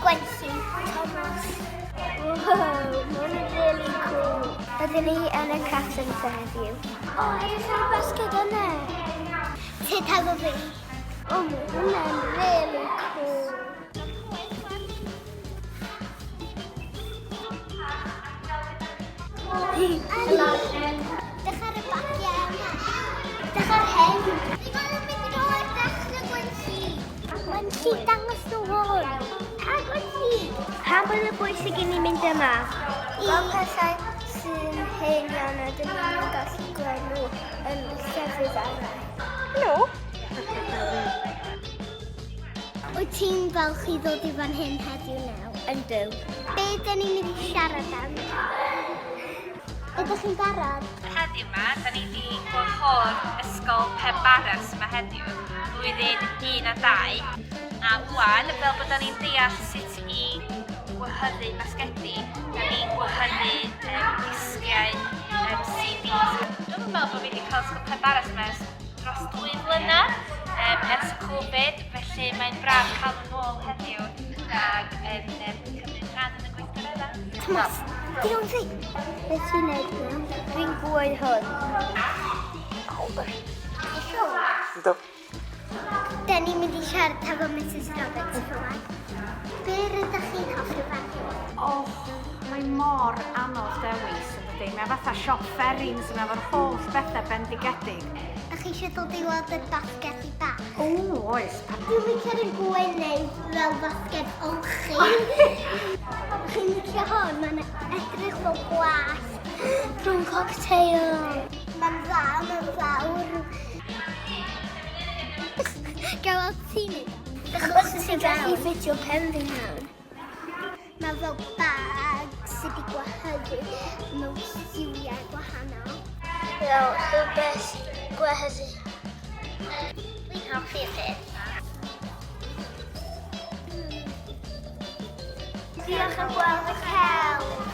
Gwensi Thomas. Wow, mae'n really cool. Ydyn ni yn y caffen heddiw. O, ydych chi'n basged yna? Ti efo fi? O, mae'n really cool. Hello. Dych ar y bagiau yma. Dych ar hyn. Dwi'n meddwl mynd o'r dechrau Gwensi. Gwensi, dangos nhw hwn. A Gwensi. Pam bod y bwysig i ni mynd yma? Fel pethau sy'n hen iawn a dyn ni'n gallu gweld nhw yn llefydd arall. No. Wyt ti'n falch i ddod i fan hyn heddiw naw? Yndw. Be dyn ni'n mynd i siarad am? Ydych chi'n barod? Heddiw yma, da ni wedi gwahodd ysgol Penbaras yma heddiw, blwyddyn 1 a 2. A wwan, fel bod da ni'n deall sut i gwahoddu basgedi, da ni'n gwahoddu disgiau CDs. Dwi'n meddwl bod fi wedi cael ysgol Penbaras yma dros 2 flynedd ers Covid, felly mae'n braf cael yn ôl heddiw ac yn cymryd rhan yn y gweithgareddau. Thomas, diolch fi. Beth ti'n neud nhw? Dwi'n gwybod hwn. Yndw. Da ni'n mynd i siarad efo Mrs Roberts rwan. Be rydych chi'n hoffi fan hyn? Mae mor anodd dewis yn dydi. Mae fatha siop fferins yma efo'r holl bethau bendigedig. Ydych chi eisiau dod i weld y basged i bach? Oes. Dwi'n licio'r gwenau fel basged olchi. Chi'n licio hwn? Mae'n edrych fel gwallt. Rhwng cocktail. Mae'n fawr. Gael ti'n neud? Achos ti'n gallu ffitio pen fi mewn. Mae fel bag sydd wedi gwahoddu mewn lliwiau gwahanol. Fel rhywbeth gwahoddu. Dwi'n hoffi'r peth. Diolch am gweld y celf.